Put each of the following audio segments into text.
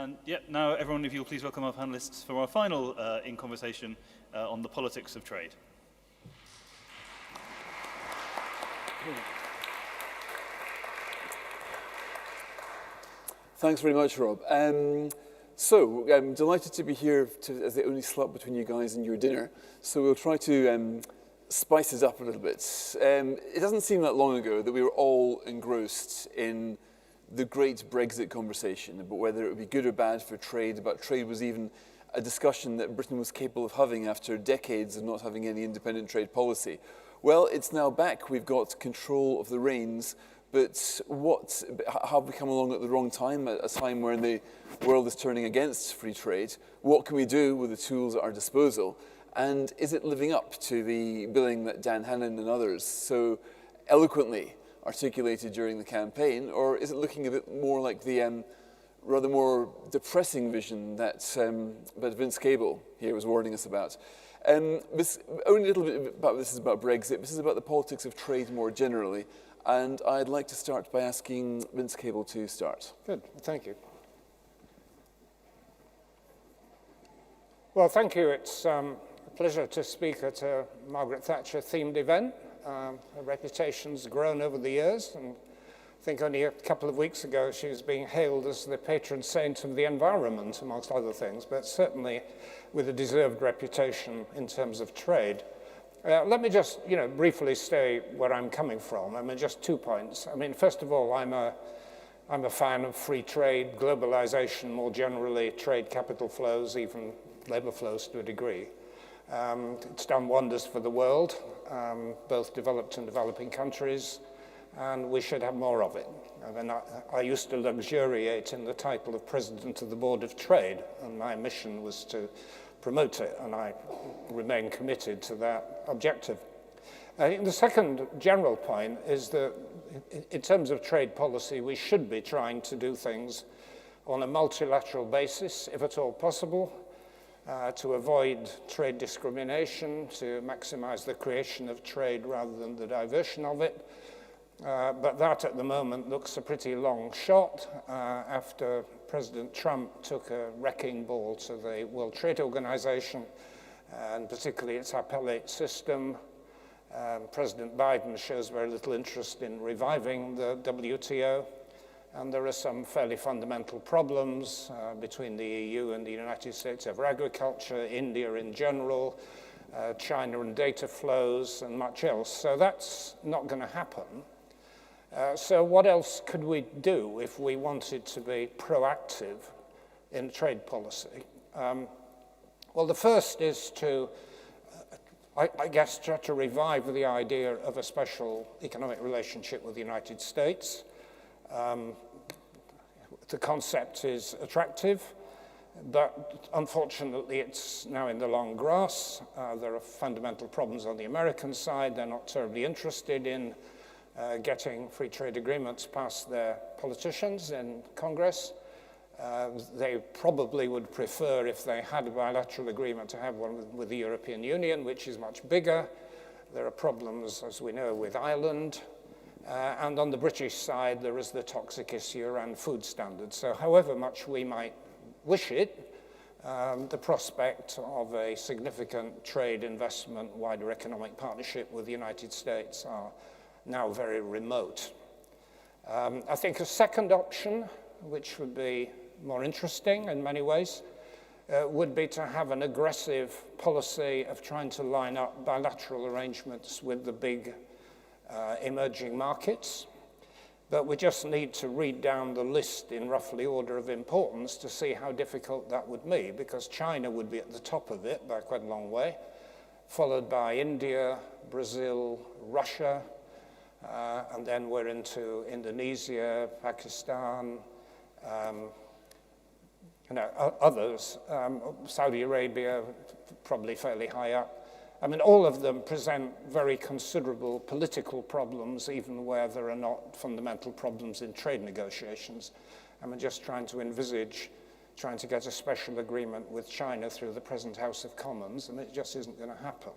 And now everyone, if you'll please welcome our panelists for our final in conversation on the politics of trade. Thanks very much, Rob. So I'm delighted to be here as the only slot between you guys and your dinner. So we'll try to spice this up a little bit. It doesn't seem that long ago that we were all engrossed in the great Brexit conversation about whether it would be good or bad for trade, but trade was even a discussion that Britain was capable of having after decades of not having any independent trade policy. Well, it's now back. We've got control of the reins. But have we come along at the wrong time, at a time where the world is turning against free trade? What can we do with the tools at our disposal? And is it living up to the billing that Dan Hannan and others so eloquently articulated during the campaign? Or is it looking a bit more like the rather more depressing vision that Vince Cable here was warning us about? Only a little bit about this is about Brexit. This is about the politics of trade more generally. And I'd like to start by asking Vince Cable to start. Good, thank you. Well, thank you. It's a pleasure to speak at a Margaret Thatcher themed event. Her reputation's grown over the years, and I think only a couple of weeks ago she was being hailed as the patron saint of the environment, amongst other things, but certainly with a deserved reputation in terms of trade. Let me just, briefly state where I'm coming from. I mean, just 2 points. I mean, first of all, I'm a fan of free trade, globalization more generally, trade capital flows, even labor flows to a degree. It's done wonders for the world, both developed and developing countries, and we should have more of it. I mean, I used to luxuriate in the title of President of the Board of Trade, and my mission was to promote it, and I remain committed to that objective. I think the second general point is that in terms of trade policy, we should be trying to do things on a multilateral basis, if at all possible, to avoid trade discrimination, to maximize the creation of trade rather than the diversion of it. But that at the moment looks a pretty long shot after President Trump took a wrecking ball to the World Trade Organization, and particularly its appellate system. President Biden shows very little interest in reviving the WTO, and there are some fairly fundamental problems between the EU and the United States over agriculture, India in general, China and data flows, and much else. So that's not going to happen. So what else could we do if we wanted to be proactive in trade policy? Well, the first is to, I guess, try to revive the idea of a special economic relationship with the United States. The concept is attractive, but unfortunately it's now in the long grass. There are fundamental problems on the American side. They're not terribly interested in getting free trade agreements past their politicians in Congress. They probably would prefer, if they had a bilateral agreement, to have one with the European Union, which is much bigger. There are problems, as we know, with Ireland. And on the British side, there is the toxic issue around food standards. So however much we might wish it, the prospect of a significant trade investment, wider economic partnership with the United States are now very remote. I think a second option, which would be more interesting in many ways, would be to have an aggressive policy of trying to line up bilateral arrangements with the big emerging markets. But we just need to read down the list in roughly order of importance to see how difficult that would be, because China would be at the top of it by quite a long way, followed by India, Brazil, Russia, and then we're into Indonesia, Pakistan, others, Saudi Arabia, probably fairly high up. I mean, all of them present very considerable political problems, even where there are not fundamental problems in trade negotiations. And we're just trying to envisage trying to get a special agreement with China through the present House of Commons, and it just isn't going to happen.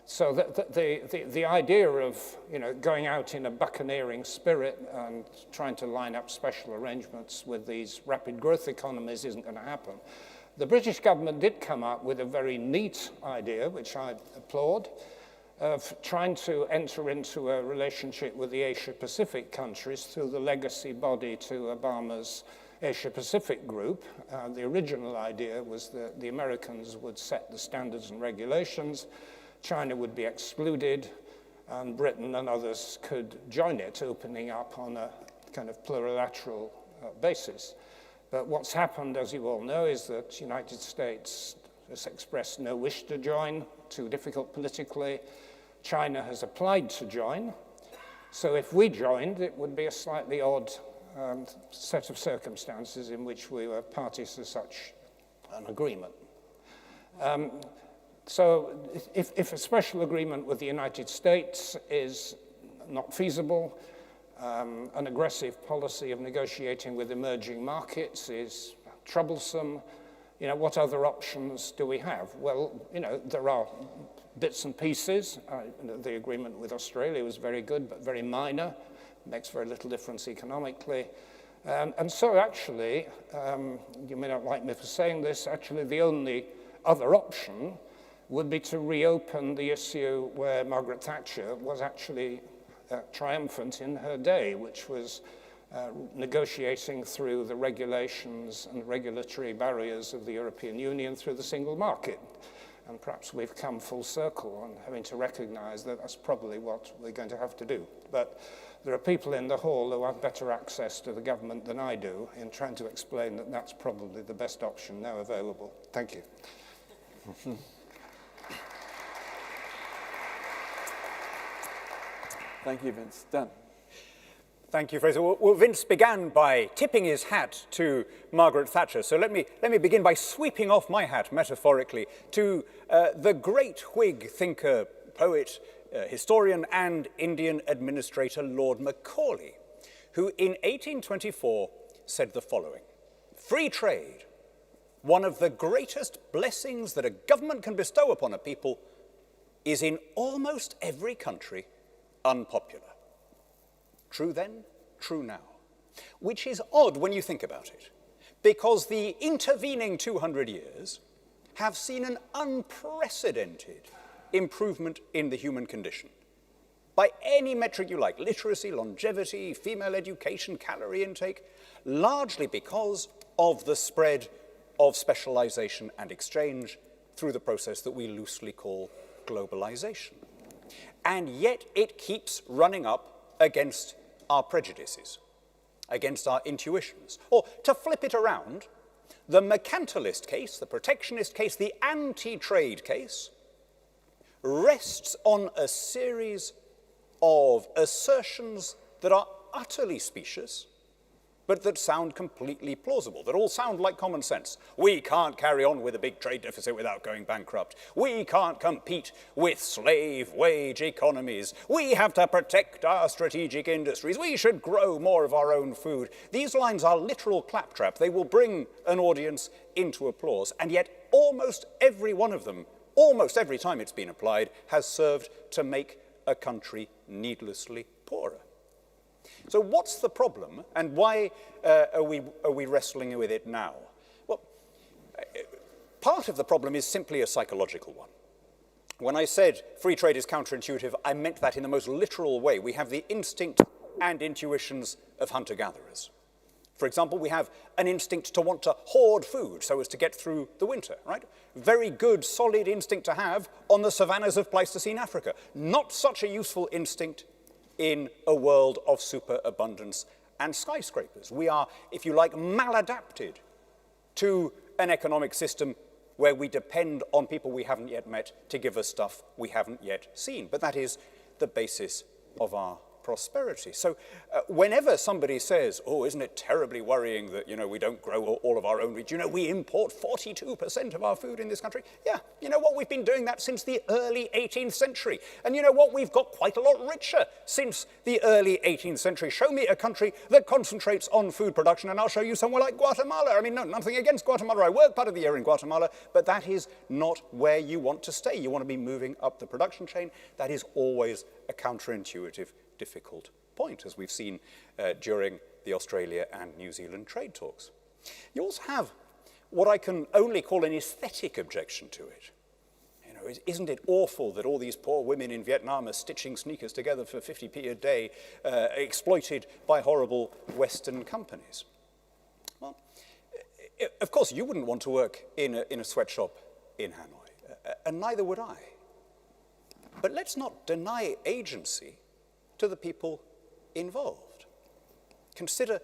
So the idea of going out in a buccaneering spirit and trying to line up special arrangements with these rapid growth economies isn't going to happen. The British government did come up with a very neat idea, which I applaud, of trying to enter into a relationship with the Asia-Pacific countries through the legacy body to Obama's Asia-Pacific group. The original idea was that the Americans would set the standards and regulations, China would be excluded, and Britain and others could join it, opening up on a kind of plurilateral basis. But what's happened, as you all know, is that the United States has expressed no wish to join, too difficult politically. China has applied to join. So if we joined, it would be a slightly odd set of circumstances in which we were parties to such an agreement. So if a special agreement with the United States is not feasible, an aggressive policy of negotiating with emerging markets is troublesome, what other options do we have? Well, there are bits and pieces. The agreement with Australia was very good, but very minor. Makes very little difference economically. And so actually, you may not like me for saying this, actually the only other option would be to reopen the issue where Margaret Thatcher was actually triumphant in her day, which was negotiating through the regulations and regulatory barriers of the European Union through the single market. And perhaps we've come full circle on having to recognize that that's probably what we're going to have to do. But there are people in the hall who have better access to the government than I do in trying to explain that that's probably the best option now available. Thank you. Thank you, Vince. Dan. Thank you, Fraser. Well, Vince began by tipping his hat to Margaret Thatcher. So let me begin by sweeping off my hat, metaphorically, to the great Whig thinker, poet, historian, and Indian administrator Lord Macaulay, who in 1824 said the following: "Free trade, one of the greatest blessings that a government can bestow upon a people, is in almost every country unpopular." True then, true now. Which is odd when you think about it, because the intervening 200 years have seen an unprecedented improvement in the human condition. By any metric you like, literacy, longevity, female education, calorie intake, largely because of the spread of specialization and exchange through the process that we loosely call globalization. And yet it keeps running up against our prejudices, against our intuitions. Or to flip it around, the mercantilist case, the protectionist case, the anti-trade case rests on a series of assertions that are utterly specious, but that sound completely plausible, that all sound like common sense. We can't carry on with a big trade deficit without going bankrupt. We can't compete with slave wage economies. We have to protect our strategic industries. We should grow more of our own food. These lines are literal claptrap. They will bring an audience into applause. And yet almost every one of them, almost every time it's been applied, has served to make a country needlessly poorer. So what's the problem, and why are we wrestling with it now? Well, part of the problem is simply a psychological one. When I said free trade is counterintuitive, I meant that in the most literal way. We have the instinct and intuitions of hunter-gatherers. For example, we have an instinct to want to hoard food so as to get through the winter, right? Very good, solid instinct to have on the savannas of Pleistocene Africa. Not such a useful instinct in a world of superabundance and skyscrapers. We are, if you like, maladapted to an economic system where we depend on people we haven't yet met to give us stuff we haven't yet seen. But that is the basis of our prosperity. So whenever somebody says, oh, isn't it terribly worrying that, we don't grow all of our own wheat? We import 42% of our food in this country? Yeah, you know what? We've been doing that since the early 18th century. And you know what? We've got quite a lot richer since the early 18th century. Show me a country that concentrates on food production, and I'll show you somewhere like Guatemala. I mean, no, nothing against Guatemala. I work part of the year in Guatemala, but that is not where you want to stay. You want to be moving up the production chain. That is always a counterintuitive, difficult point, as we've seen during the Australia and New Zealand trade talks. You also have what I can only call an aesthetic objection to it. Isn't it awful that all these poor women in Vietnam are stitching sneakers together for 50p a day, exploited by horrible Western companies? Well, of course, you wouldn't want to work in a sweatshop in Hanoi, and neither would I. But let's not deny agency to the people involved. Consider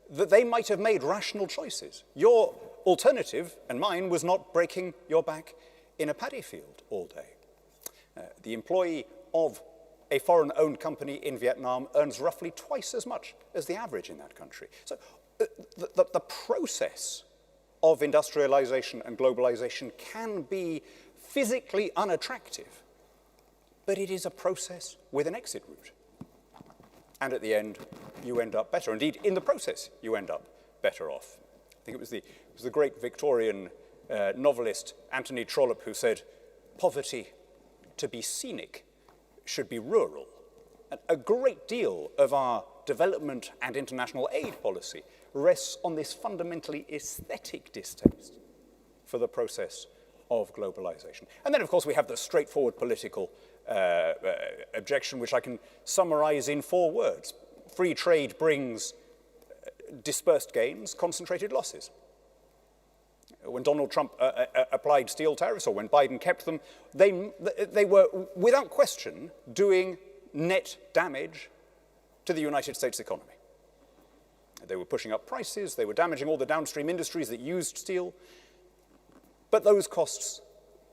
that they might have made rational choices. Your alternative, and mine, was not breaking your back in a paddy field all day. The employee of a foreign-owned company in Vietnam earns roughly twice as much as the average in that country. So the process of industrialization and globalization can be physically unattractive, but it is a process with an exit route. And at the end, you end up better. Indeed, in the process, you end up better off. I think it was the great Victorian novelist Anthony Trollope who said, poverty, to be scenic, should be rural. And a great deal of our development and international aid policy rests on this fundamentally aesthetic distaste for the process of globalization. And then, of course, we have the straightforward political objection, which I can summarize in 4 words. Free trade brings dispersed gains, concentrated losses. When Donald Trump applied steel tariffs, or when Biden kept them, they were, without question, doing net damage to the United States economy. They were pushing up prices, they were damaging all the downstream industries that used steel, but those costs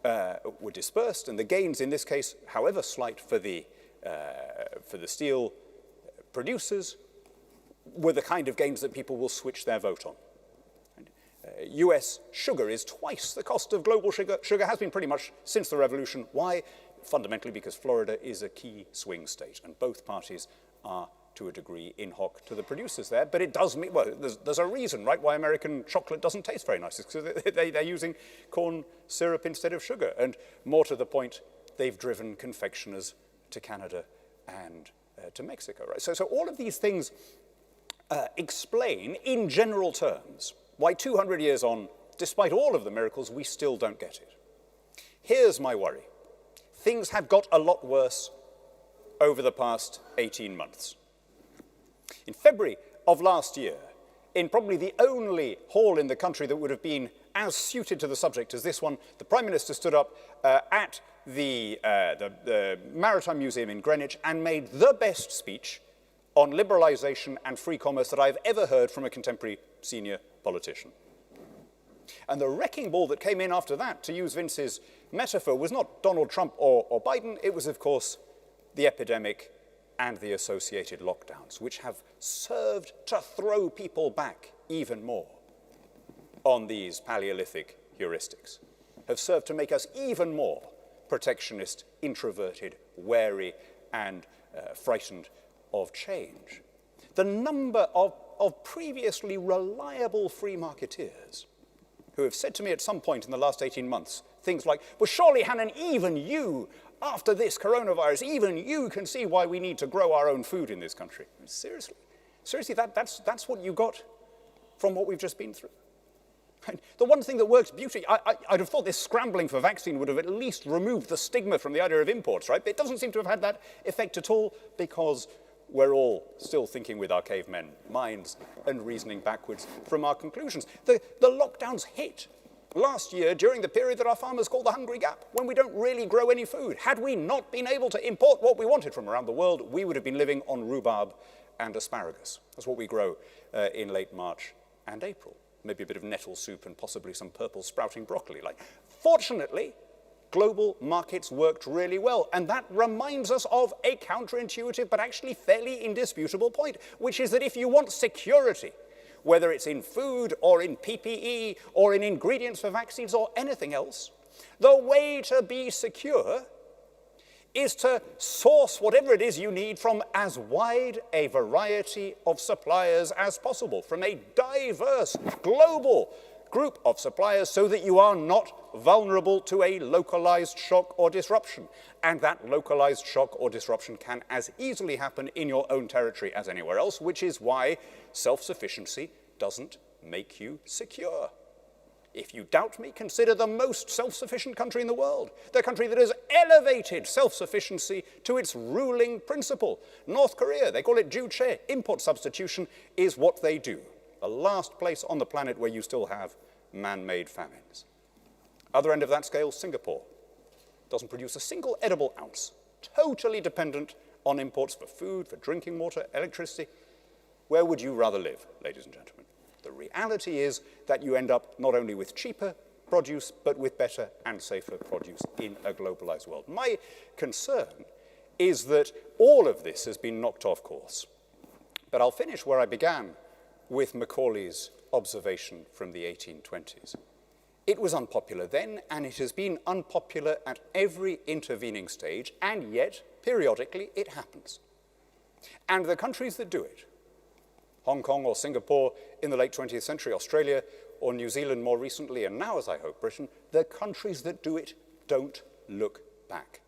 were dispersed, and the gains in this case, however slight for the steel producers, were the kind of gains that people will switch their vote on. US sugar is twice the cost of global sugar. Sugar has been pretty much since the revolution. Why? Fundamentally because Florida is a key swing state, and both parties are, to a degree, in hoc to the producers there. But it does mean, well, there's a reason, right, why American chocolate doesn't taste very nice. It's because they're using corn syrup instead of sugar. And more to the point, they've driven confectioners to Canada and to Mexico, right? So all of these things explain, in general terms, why 200 years on, despite all of the miracles, we still don't get it. Here's my worry. Things have got a lot worse over the past 18 months. In February of last year, in probably the only hall in the country that would have been as suited to the subject as this one, the Prime Minister stood up at the Maritime Museum in Greenwich and made the best speech on liberalization and free commerce that I've ever heard from a contemporary senior politician. And the wrecking ball that came in after that, to use Vince's metaphor, was not Donald Trump or Biden. It was, of course, the epidemic and the associated lockdowns, which have served to throw people back even more on these Paleolithic heuristics, have served to make us even more protectionist, introverted, wary, and frightened of change. The number of previously reliable free marketeers who have said to me at some point in the last 18 months things like, well, surely, Hannon, even you, after this coronavirus, even you can see why we need to grow our own food in this country. Seriously? Seriously, that's what you got from what we've just been through? And the one thing that works beautifully, I'd have thought this scrambling for vaccine would have at least removed the stigma from the idea of imports, right? But it doesn't seem to have had that effect at all, because we're all still thinking with our cavemen minds and reasoning backwards from our conclusions. The lockdowns hit last year during the period that our farmers call the hungry gap, when we don't really grow any food. Had we not been able to import what we wanted from around the world, we would have been living on rhubarb and asparagus. That's what we grow in late March and April. Maybe a bit of nettle soup and possibly some purple sprouting broccoli. Fortunately, global markets worked really well. And that reminds us of a counterintuitive but actually fairly indisputable point, which is that if you want security, whether it's in food or in PPE or in ingredients for vaccines or anything else, the way to be secure is to source whatever it is you need from as wide a variety of suppliers as possible, from a diverse global group of suppliers, so that you are not vulnerable to a localized shock or disruption. And that localized shock or disruption can as easily happen in your own territory as anywhere else, which is why self-sufficiency doesn't make you secure. If you doubt me, consider the most self-sufficient country in the world, the country that has elevated self-sufficiency to its ruling principle. North Korea, they call it juche. Import substitution is what they do. The last place on the planet where you still have man-made famines. Other end of that scale, Singapore. Doesn't produce a single edible ounce. Totally dependent on imports for food, for drinking water, electricity. Where would you rather live, ladies and gentlemen? The reality is that you end up not only with cheaper produce, but with better and safer produce in a globalized world. My concern is that all of this has been knocked off course. But I'll finish where I began, with Macaulay's observation from the 1820s. It was unpopular then, and it has been unpopular at every intervening stage, and yet, periodically, it happens. And the countries that do it, Hong Kong or Singapore in the late 20th century, Australia or New Zealand more recently, and now, as I hope, Britain, the countries that do it don't look back.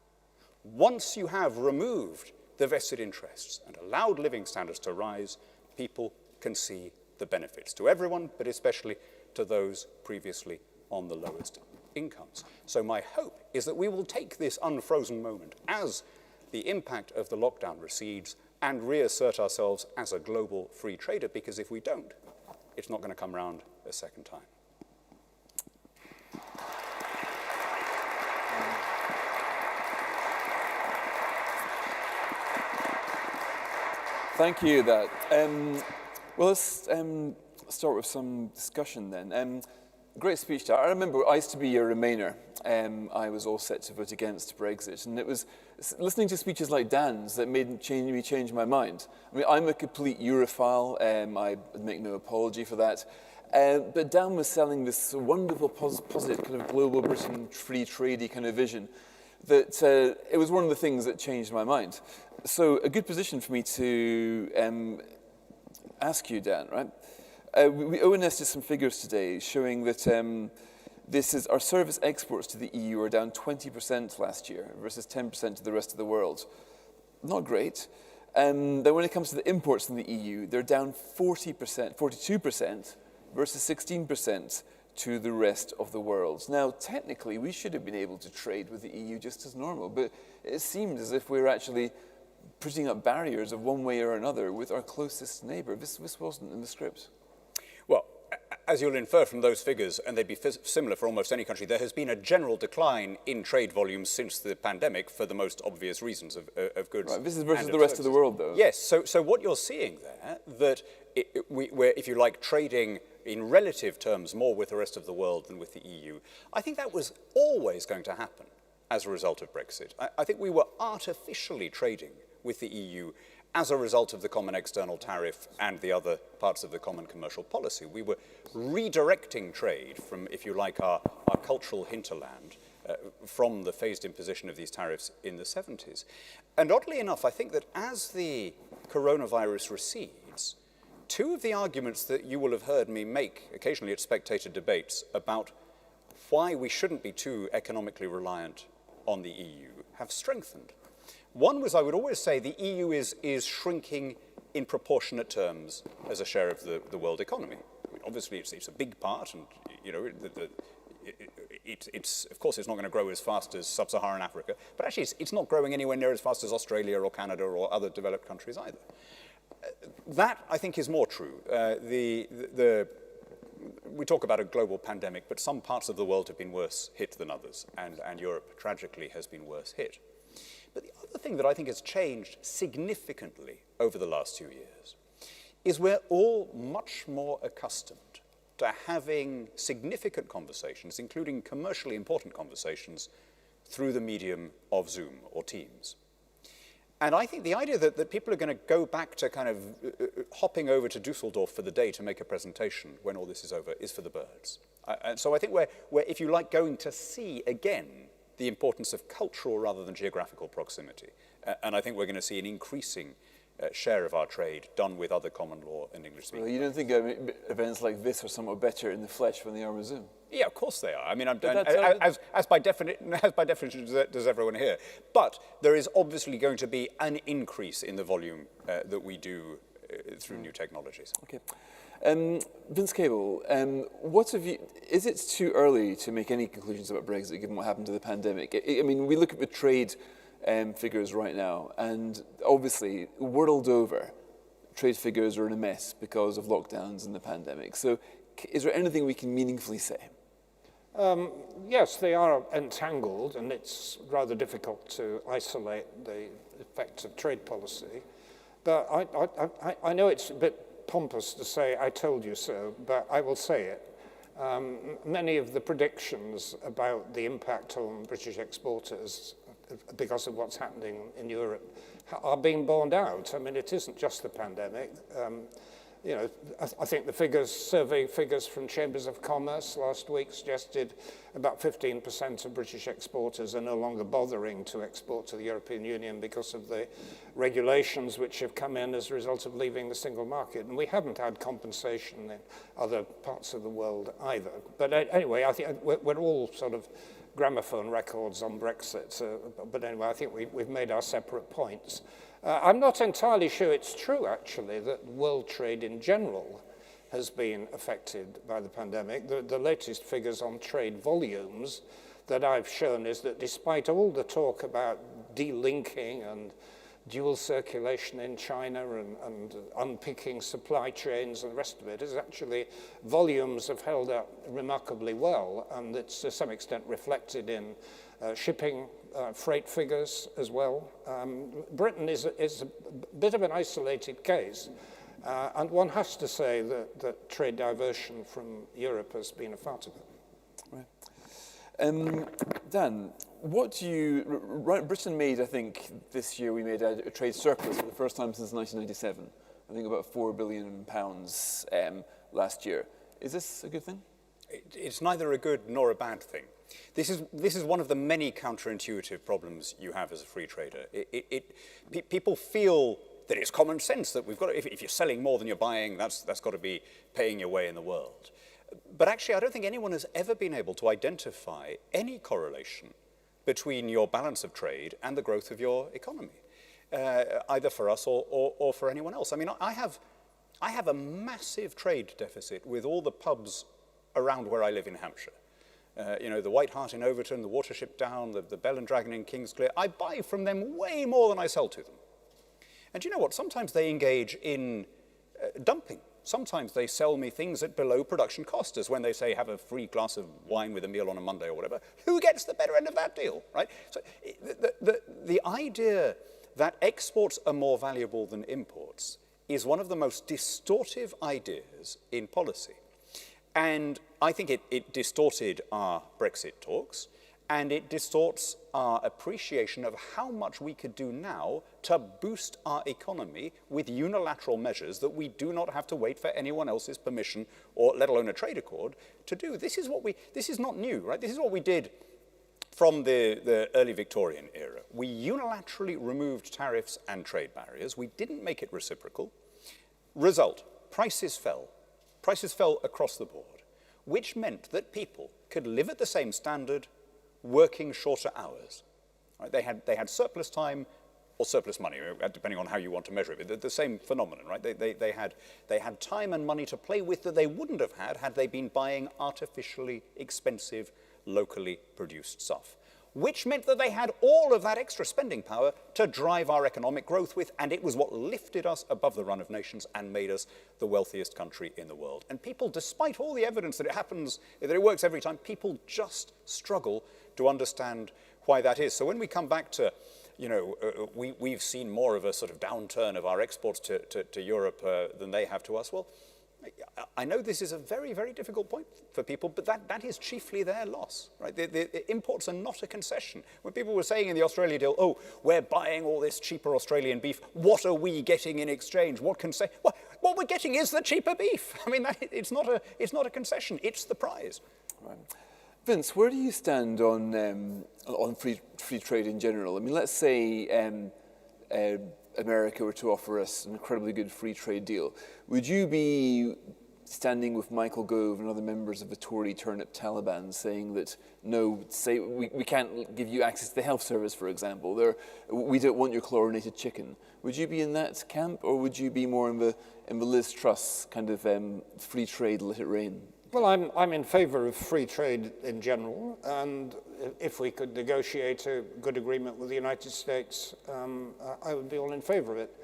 Once you have removed the vested interests and allowed living standards to rise, people can see the benefits to everyone, but especially to those previously on the lowest incomes. So my hope is that we will take this unfrozen moment as the impact of the lockdown recedes and reassert ourselves as a global free trader, because if we don't, it's not going to come round a second time. Thank you, that. Well, let's start with some discussion then. Great speech, Dad. I remember I used to be a Remainer. I was all set to vote against Brexit, and it was listening to speeches like Dan's that made me change my mind. I mean, I'm a complete Europhile. I make no apology for that. But Dan was selling this wonderful, positive kind of global Britain free tradey kind of vision that it was one of the things that changed my mind. So a good position for me to ask you, Dan, right? ONS did some figures today showing that our service exports to the EU are down 20% last year versus 10% to the rest of the world. Not great. Then when it comes to the imports in the EU, they're down 40%, 42% versus 16% to the rest of the world. Now, technically, we should have been able to trade with the EU just as normal, but it seemed as if we're actually putting up barriers of one way or another with our closest neighbour. This wasn't in the script. Well, as you'll infer from those figures, and they'd be similar for almost any country, there has been a general decline in trade volumes since the pandemic for the most obvious reasons of goods. Right, this is versus the rest of the world, though. Yes, so what you're seeing there, that we're, if you like, trading in relative terms more with the rest of the world than with the EU, I think that was always going to happen as a result of Brexit. I think we were artificially trading with the EU as a result of the common external tariff and the other parts of the common commercial policy. We were redirecting trade from, if you like, our cultural hinterland from the phased imposition of these tariffs in the 70s. And oddly enough, I think that as the coronavirus recedes, two of the arguments that you will have heard me make occasionally at spectator debates about why we shouldn't be too economically reliant on the EU have strengthened. One was, I would always say, the EU is shrinking in proportionate terms as a share of the world economy. I mean, obviously, it's a big part, and you know, of course, it's not going to grow as fast as sub-Saharan Africa, but actually, it's not growing anywhere near as fast as Australia or Canada or other developed countries either. That, I think, is more true. We talk about a global pandemic, but some parts of the world have been worse hit than others, and Europe, tragically, has been worse hit. But the other thing that I think has changed significantly over the last 2 years is we're all much more accustomed to having significant conversations, including commercially important conversations, through the medium of Zoom or Teams. And I think the idea that people are going to go back to kind of hopping over to Dusseldorf for the day to make a presentation when all this is over is for the birds. And so I think we're, if you like, going to see again the importance of cultural rather than geographical proximity. And I think we're going to see an increasing share of our trade done with other common law and English speaking. Well, you don't think events like this are somewhat better in the flesh when they are with Zoom? Yeah, of course they are. I mean, as by definition does everyone here. But there is obviously going to be an increase in the volume that we do through new technologies. Okay. Vince Cable, is it too early to make any conclusions about Brexit given what happened to the pandemic? I mean, we look at the trade figures right now, and obviously, world over, trade figures are in a mess because of lockdowns and the pandemic. So is there anything we can meaningfully say? Yes, they are entangled, and it's rather difficult to isolate the effects of trade policy. But I know it's a bit pompous to say, I told you so, but I will say it. Many of the predictions about the impact on British exporters because of what's happening in Europe are being borne out. I mean, it isn't just the pandemic. You know, I think the survey figures from Chambers of Commerce last week suggested about 15% of British exporters are no longer bothering to export to the European Union because of the regulations which have come in as a result of leaving the single market. And we haven't had compensation in other parts of the world either. But anyway, I think we're all sort of gramophone records on Brexit. But anyway, I think we've made our separate points. I'm not entirely sure it's true, actually, that world trade in general has been affected by the pandemic. The latest figures on trade volumes that I've shown is that despite all the talk about delinking and dual circulation in China and unpicking supply chains and the rest of it, is actually volumes have held up remarkably well, and it's to some extent reflected in shipping freight figures as well. Britain is a bit of an isolated case, and one has to say that trade diversion from Europe has been a part of it. Right. Dan, Britain made, I think, this year we made a trade surplus for the first time since 1997. I think about £4 billion last year. Is this a good thing? It's neither a good nor a bad thing. This is one of the many counterintuitive problems you have as a free trader. People feel that it's common sense that we've got to, if you're selling more than you're buying, that's got to be paying your way in the world. But actually, I don't think anyone has ever been able to identify any correlation between your balance of trade and the growth of your economy, either for us or for anyone else. I mean, I have a massive trade deficit with all the pubs around where I live in Hampshire. You know, the White Hart in Overton, the Watership Down, the Bell and Dragon in Kingsclear. I buy from them way more than I sell to them. And you know what? Sometimes they engage in dumping. Sometimes they sell me things at below production cost, as when they say have a free glass of wine with a meal on a Monday or whatever. Who gets the better end of that deal, right? So the idea that exports are more valuable than imports is one of the most distortive ideas in policy. And I think it distorted our Brexit talks, and it distorts our appreciation of how much we could do now to boost our economy with unilateral measures that we do not have to wait for anyone else's permission, or let alone a trade accord, to do. This is not new, right? This is what we did from the early Victorian era. We unilaterally removed tariffs and trade barriers. We didn't make it reciprocal. Result, prices fell. Prices fell across the board, which meant that people could live at the same standard, working shorter hours. Right? They had surplus time or surplus money, depending on how you want to measure it. But the same phenomenon, right? They had time and money to play with that they wouldn't have had they been buying artificially expensive, locally produced stuff. Which meant that they had all of that extra spending power to drive our economic growth with, and it was what lifted us above the run of nations and made us the wealthiest country in the world. And people, despite all the evidence that it happens, that it works every time, people just struggle to understand why that is. So when we come back to, you know, we've seen more of a sort of downturn of our exports to Europe than they have to us, well, I know this is a very, very difficult point for people, but that is chiefly their loss, right? The imports are not a concession. When people were saying in the Australia deal, oh, we're buying all this cheaper Australian beef, what are we getting in exchange? What we're getting is the cheaper beef. I mean, it's not a concession, it's the prize. Right. Vince, where do you stand on free trade in general? I mean, let's say America were to offer us an incredibly good free trade deal. Would you be standing with Michael Gove and other members of the Tory turnip Taliban saying that, no, say we can't give you access to the health service, for example, we don't want your chlorinated chicken? Would you be in that camp, or would you be more in the Liz Truss kind of free trade, let it rain? Well, I'm in favour of free trade in general, and if we could negotiate a good agreement with the United States, I would be all in favour of it.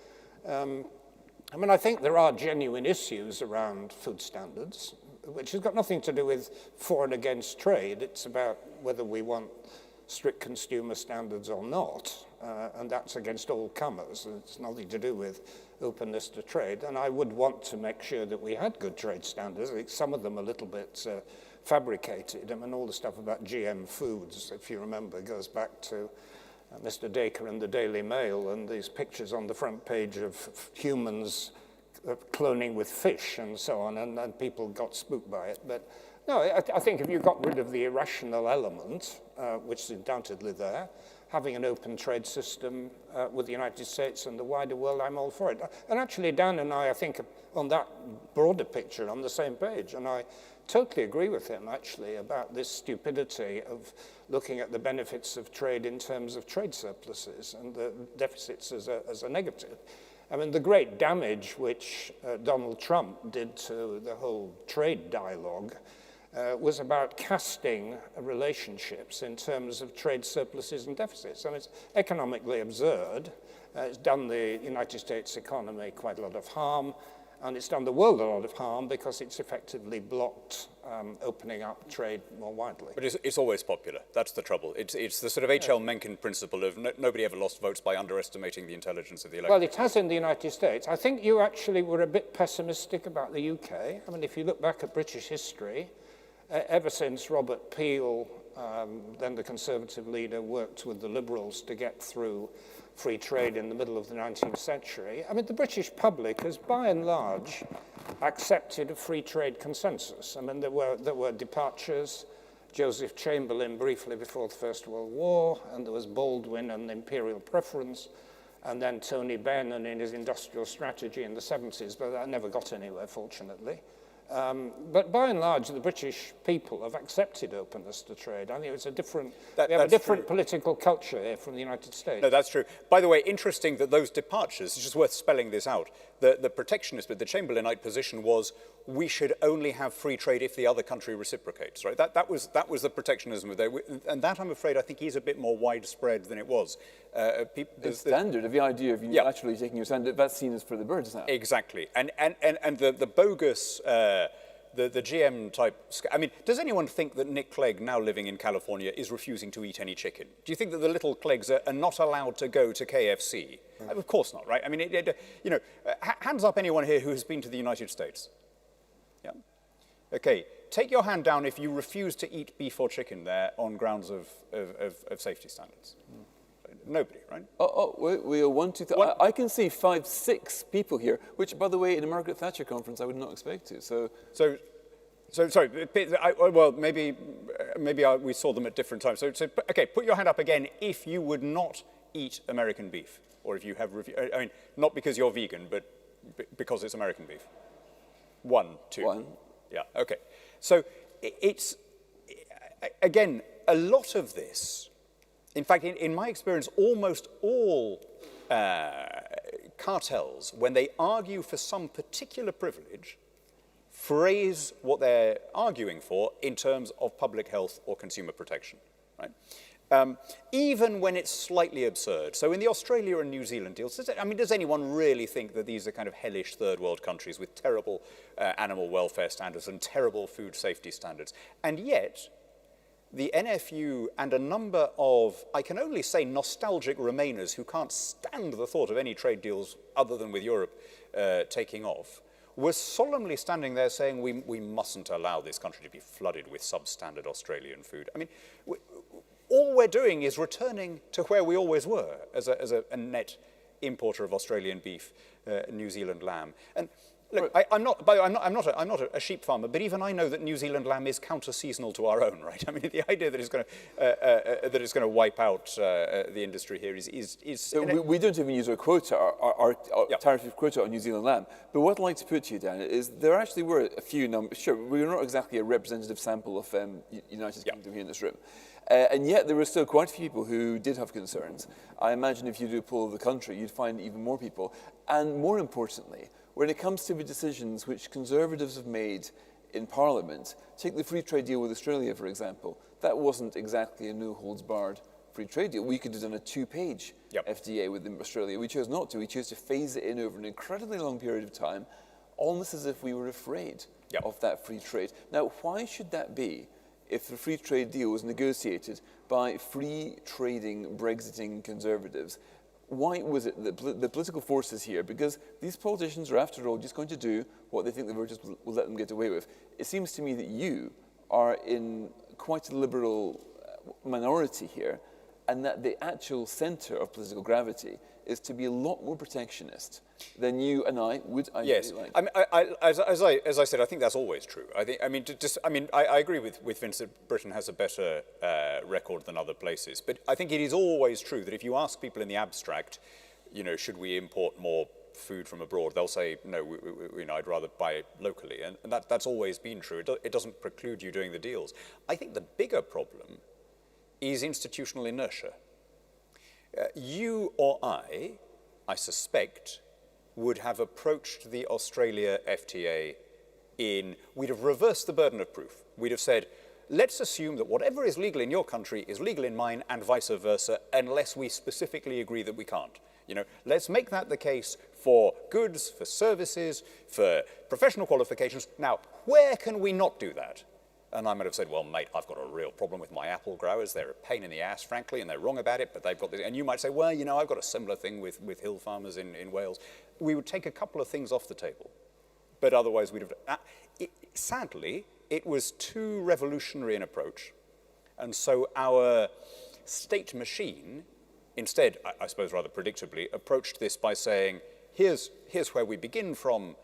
I mean, I think there are genuine issues around food standards, which has got nothing to do with for and against trade. It's about whether we want strict consumer standards or not, and that's against all comers. It's nothing to do with openness to trade, and I would want to make sure that we had good trade standards. I think some of them are a little bit fabricated. I mean, all the stuff about GM foods, if you remember, goes back to Mr. Dacre in the Daily Mail and these pictures on the front page of humans cloning with fish and so on, and people got spooked by it. But no, I think if you got rid of the irrational element, which is undoubtedly there, having an open trade system with the United States and the wider world, I'm all for it. And actually, Dan and I think, on that broader picture, on the same page, and I totally agree with him, actually, about this stupidity of looking at the benefits of trade in terms of trade surpluses and the deficits as a negative. I mean, the great damage which Donald Trump did to the whole trade dialogue was about casting relationships in terms of trade surpluses and deficits. I mean, it's economically absurd. It's done the United States economy quite a lot of harm, and it's done the world a lot of harm because it's effectively blocked opening up trade more widely. But it's always popular. That's the trouble. It's the sort of H.L. Mencken principle of nobody ever lost votes by underestimating the intelligence of the electorate. Well, it has in the United States. I think you actually were a bit pessimistic about the UK. I mean, if you look back at British history, ever since Robert Peel, then the Conservative leader, worked with the Liberals to get through free trade in the middle of the 19th century, I mean, the British public has, by and large, accepted a free trade consensus. I mean, there were departures. Joseph Chamberlain briefly before the First World War, and there was Baldwin and imperial preference, and then Tony Benn and in his industrial strategy in the 70s, but that never got anywhere, fortunately. But by and large, the British people have accepted openness to trade. I think it's a different, we have a different political culture here from the United States. No, that's true. By the way, interesting that those departures, it's just worth spelling this out, the protectionist, but the Chamberlainite position was we should only have free trade if the other country reciprocates, right? That was the protectionism of there. And that, I'm afraid, I think is a bit more widespread than it was. The standard of the idea of unilaterally taking your standard, that's seen as for the birds now. Exactly. And the bogus, the GM type, I mean, does anyone think that Nick Clegg, now living in California, is refusing to eat any chicken? Do you think that the little Cleggs are not allowed to go to KFC? Right. Of course not, right? I mean, you know, hands up anyone here who has been to the United States. Yeah. Okay, take your hand down if you refuse to eat beef or chicken there on grounds of safety standards. Nobody, right? We'll 1, 2, 3. I can see 5, 6 people here, which, by the way, in a Margaret Thatcher conference, I would not expect to. So sorry. Well, maybe we saw them at different times. So, okay, put your hand up again if you would not eat American beef, or if you have. I mean, not because you're vegan, but because it's American beef. 1, 2. 1. Yeah. Okay. So it's again a lot of this. In fact, in my experience, almost all cartels, when they argue for some particular privilege, phrase what they're arguing for in terms of public health or consumer protection, right? Even when it's slightly absurd. So in the Australia and New Zealand deals, does anyone really think that these are kind of hellish third world countries with terrible animal welfare standards and terrible food safety standards? And yet, the NFU and a number of, I can only say, nostalgic Remainers who can't stand the thought of any trade deals other than with Europe taking off, was solemnly standing there saying we mustn't allow this country to be flooded with substandard Australian food. I mean, all we're doing is returning to where we always were as a net importer of Australian beef, New Zealand lamb. And look, I'm not a sheep farmer, but even I know that New Zealand lamb is counter-seasonal to our own, right? I mean, the idea that it's going to wipe out the industry here is So we don't even use our quota, our tariff quota on New Zealand lamb. But what I'd like to put to you, Dan, is there actually were a few numbers. Sure, we're not exactly a representative sample of United Kingdom here in this room. And yet there were still quite a few people who did have concerns. I imagine if you do a poll of the country, you'd find even more people. And more importantly, when it comes to the decisions which Conservatives have made in Parliament, take the free trade deal with Australia, for example, that wasn't exactly a no-holds-barred free trade deal. We could have done a 2-page FTA with Australia. We chose not to. We chose to phase it in over an incredibly long period of time, almost as if we were afraid of that free trade. Now, why should that be if the free trade deal was negotiated by free trading Brexiting Conservatives? Why was it that the political forces here, because these politicians are after all just going to do what they think the voters will let them get away with. It seems to me that you are in quite a liberal minority here, and that the actual centre of political gravity is to be a lot more protectionist than you and I would ideally like. I mean, as I said, I think that's always true. I agree with Vince that Britain has a better record than other places, but I think it is always true that if you ask people in the abstract, you know, should we import more food from abroad, they'll say, no, I'd rather buy it locally, and that's always been true. It doesn't preclude you doing the deals. I think the bigger problem is institutional inertia. You or I suspect, would have approached the Australia FTA we'd have reversed the burden of proof. We'd have said, let's assume that whatever is legal in your country is legal in mine and vice versa, unless we specifically agree that we can't. You know, let's make that the case for goods, for services, for professional qualifications. Now, where can we not do that? And I might have said, well, mate, I've got a real problem with my apple growers. They're a pain in the ass, frankly, and they're wrong about it, but they've got this. And you might say, well, you know, I've got a similar thing with hill farmers in Wales. We would take a couple of things off the table, but otherwise we'd have... sadly, it was too revolutionary an approach. And so our state machine, instead, I suppose rather predictably, approached this by saying, here's where we begin from,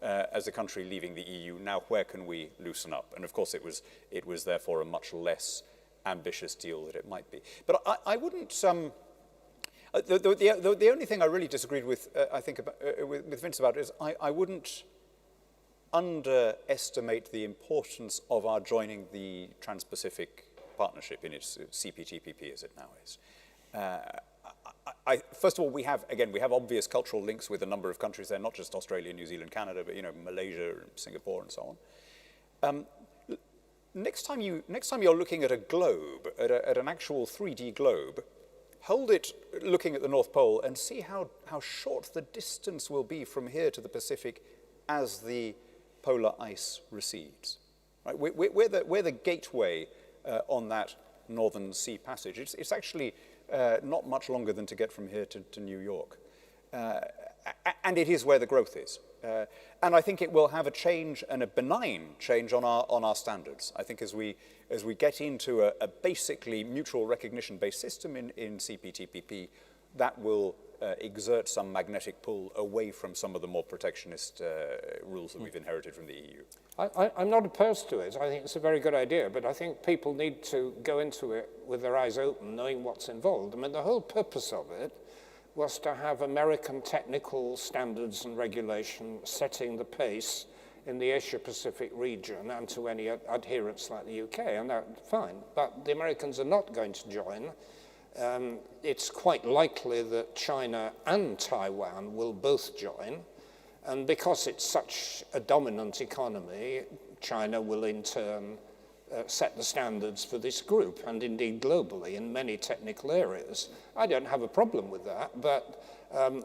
as a country leaving the EU, now where can we loosen up? And of course it was therefore a much less ambitious deal than it might be. But I wouldn't, the only thing I really disagreed with, I think, with Vince about is I wouldn't underestimate the importance of our joining the Trans-Pacific Partnership in its CPTPP as it now is. First of all, we have obvious cultural links with a number of countries there, not just Australia, New Zealand, Canada, but, you know, Malaysia, Singapore, and so on. Next time you're looking at a globe, at an actual 3D globe, hold it looking at the North Pole and see how short the distance will be from here to the Pacific as the polar ice recedes. Right? We're the gateway on that Northern Sea Passage. It's actually not much longer than to get from here to New York. And it is where the growth is. And I think it will have a change, and a benign change on our standards. I think as we get into a basically mutual recognition-based system in CPTPP, that will exert some magnetic pull away from some of the more protectionist rules that we've inherited from the EU. I'm not opposed to it. I think it's a very good idea, but I think people need to go into it with their eyes open, knowing what's involved. I mean, the whole purpose of it was to have American technical standards and regulation setting the pace in the Asia-Pacific region and to any adherents like the UK, and that's fine. But the Americans are not going to join. It's quite likely that China and Taiwan will both join. And because it's such a dominant economy, China will in turn set the standards for this group, and indeed globally in many technical areas. I don't have a problem with that, but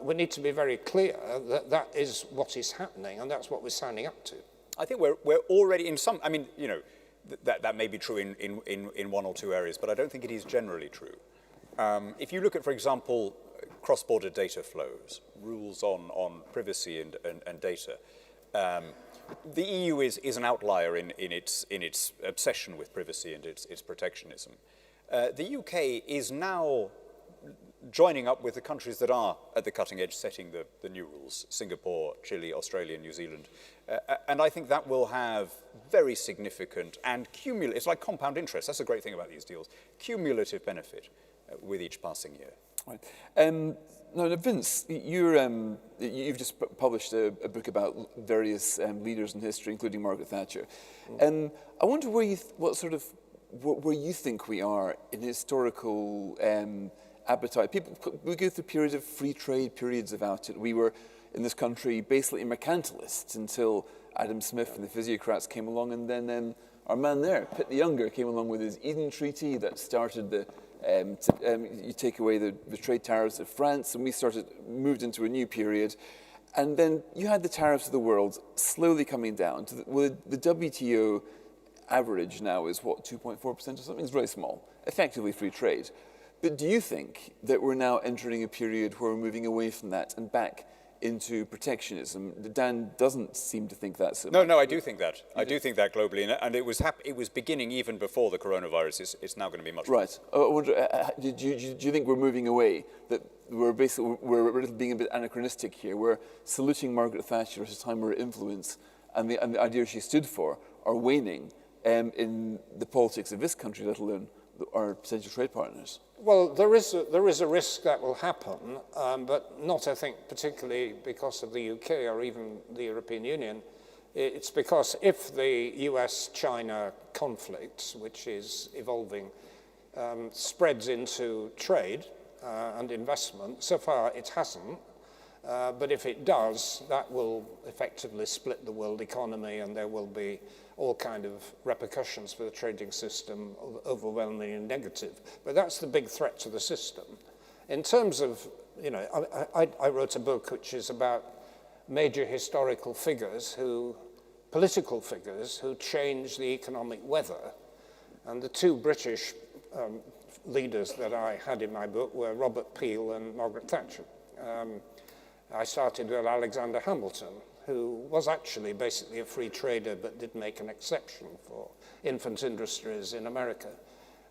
we need to be very clear that that is what is happening, and that's what we're signing up to. I think we're already in some, I mean, you know, that may be true in one or two areas, but I don't think it is generally true. If you look at, for example, cross-border data flows, rules on privacy and data, The EU is an outlier in its obsession with privacy and its protectionism. The UK is now joining up with the countries that are at the cutting edge setting the new rules, Singapore, Chile, Australia, New Zealand. And I think that will have very significant and cumulative, it's like compound interest, that's the great thing about these deals, cumulative benefit with each passing year. Right. Now, Vince, you've just published a book about various leaders in history, including Margaret Thatcher. I wonder where you think we are in historical appetite. We go through periods of free trade, periods of out. We were in this country basically mercantilists until Adam Smith and the physiocrats came along, and then our man there, Pitt the Younger, came along with his Eden Treaty that started you take away the trade tariffs of France, and we moved into a new period. And then you had the tariffs of the world slowly coming down. The WTO average now is what, 2.4% or something? It's very small, effectively free trade. But do you think that we're now entering a period where we're moving away from that and back into protectionism? Dan doesn't seem to think that so much. No, I do think that. I do think that globally, and it was beginning even before the coronavirus. It's now going to be much right. I wonder, do you think we're moving away? That we're being a bit anachronistic here. We're saluting Margaret Thatcher at a time where her influence and the ideas she stood for are waning in the politics of this country, let alone our potential trade partners. Well, there is a risk that will happen, but not, I think, particularly because of the UK or even the European Union. It's because if the US-China conflict, which is evolving, spreads into trade and investment, so far it hasn't, but if it does, that will effectively split the world economy, and there will be all kind of repercussions for the trading system, overwhelmingly negative. But that's the big threat to the system. In terms of, I wrote a book which is about major historical figures political figures who changed the economic weather. And the two British leaders that I had in my book were Robert Peel and Margaret Thatcher. I started with Alexander Hamilton, who was actually basically a free trader but did make an exception for infant industries in America.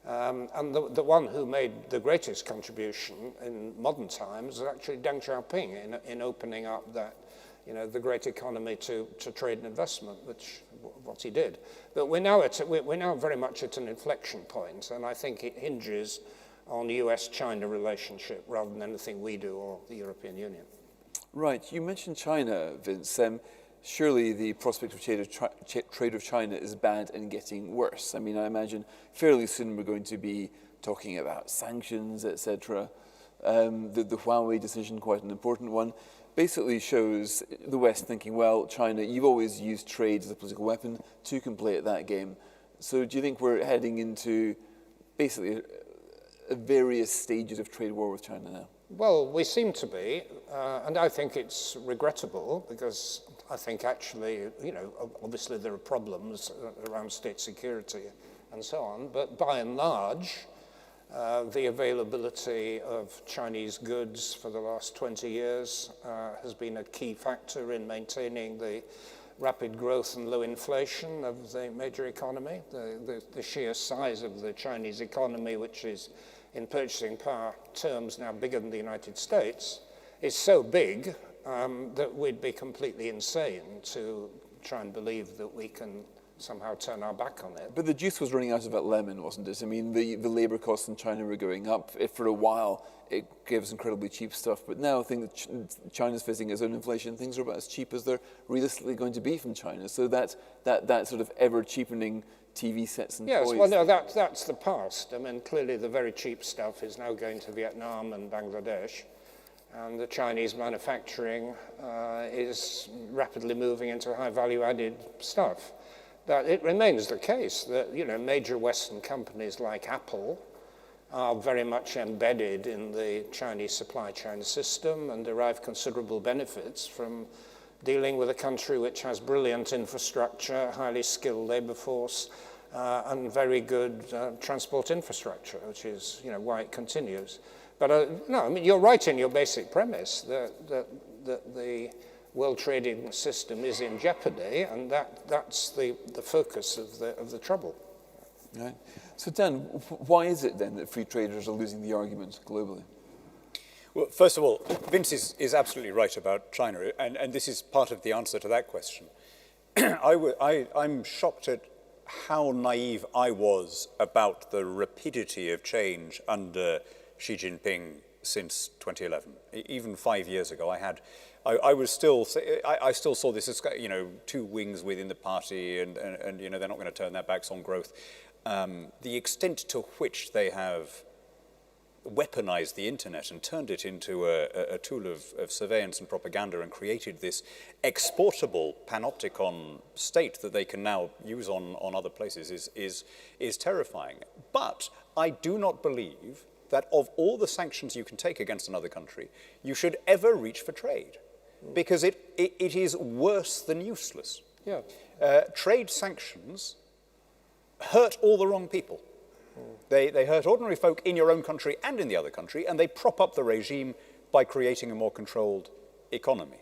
And the one who made the greatest contribution in modern times was actually Deng Xiaoping in opening up that, the great economy to trade and investment, which what he did. But we're now very much at an inflection point, and I think it hinges on the US-China relationship rather than anything we do or the European Union. Right. You mentioned China, Vince. Surely the prospect of trade with China is bad and getting worse. I mean, I imagine fairly soon we're going to be talking about sanctions, etc. The Huawei decision, quite an important one, basically shows the West thinking, well, China, you've always used trade as a political weapon. Two can play at that game. So do you think we're heading into basically various stages of trade war with China now? Well, we seem to be, and I think it's regrettable because I think actually, obviously there are problems around state security and so on, but by and large, the availability of Chinese goods for the last 20 years has been a key factor in maintaining the rapid growth and low inflation of the major economy. The sheer size of the Chinese economy, which is in purchasing power terms now bigger than the United States, is so big that we'd be completely insane to try and believe that we can somehow turn our back on it. But the juice was running out of that lemon, wasn't it? I mean, the labor costs in China were going up. For a while, it gave us incredibly cheap stuff. But now I think that China's facing its own inflation. Things are about as cheap as they're realistically going to be from China. So that sort of ever-cheapening TV sets and toys. Yes, well, no, that's the past. I mean, clearly the very cheap stuff is now going to Vietnam and Bangladesh. And the Chinese manufacturing is rapidly moving into high value-added stuff. But it remains the case that, major Western companies like Apple are very much embedded in the Chinese supply chain system and derive considerable benefits from dealing with a country which has brilliant infrastructure, highly skilled labor force, and very good transport infrastructure, which is, why it continues. But no, I mean, you're right in your basic premise that the world trading system is in jeopardy, and that's the focus of the trouble. Right. So Dan, why is it then that free traders are losing the argument globally? Well, first of all, Vince is absolutely right about China, and this is part of the answer to that question. I'm shocked at how naive I was about the rapidity of change under Xi Jinping since 2011. Even 5 years ago, I still saw this as, you know, two wings within the party, and you know, they're not going to turn their backs on growth. The extent to which they have weaponized the internet and turned it into a tool of surveillance and propaganda and created this exportable panopticon state that they can now use on other places is terrifying. But I do not believe that of all the sanctions you can take against another country, you should ever reach for trade, because it is worse than useless. Yeah. Trade sanctions hurt all the wrong people. They hurt ordinary folk in your own country and in the other country, and they prop up the regime by creating a more controlled economy.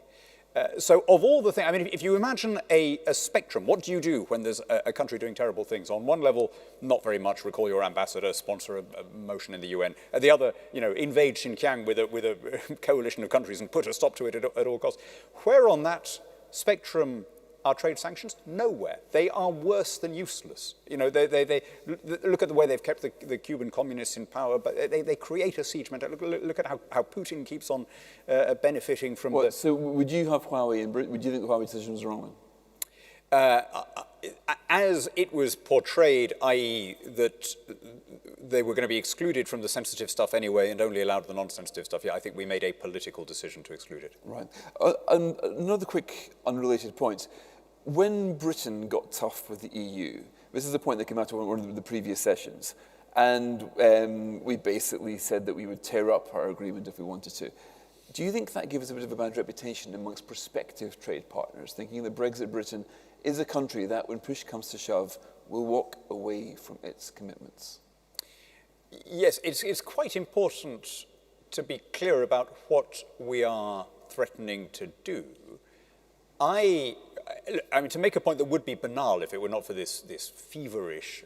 So of all the things, I mean, if you imagine a spectrum, what do you do when there's a country doing terrible things? On one level, not very much, recall your ambassador, sponsor a motion in the UN. At the other, you know, invade Xinjiang with a coalition of countries and put a stop to it at all costs. Where on that spectrum are trade sanctions? Nowhere. They are worse than useless. You know, they look at the way they've kept the Cuban communists in power, but they create a siege mentality. Look at how Putin keeps on benefiting from the... So would you have Huawei in Britain? Would you think the Huawei decision was the wrong one? As it was portrayed, i.e. that they were going to be excluded from the sensitive stuff anyway and only allowed the non-sensitive stuff, yeah, I think we made a political decision to exclude it. Right. And another quick unrelated point. When Britain got tough with the EU, this is a point that came out of one of the previous sessions, and we basically said that we would tear up our agreement if we wanted to. Do you think that gave us a bit of a bad reputation amongst prospective trade partners, thinking that Brexit Britain is a country that, when push comes to shove, will walk away from its commitments? Yes, it's quite important to be clear about what we are threatening to do. I mean, to make a point that would be banal if it were not for this feverish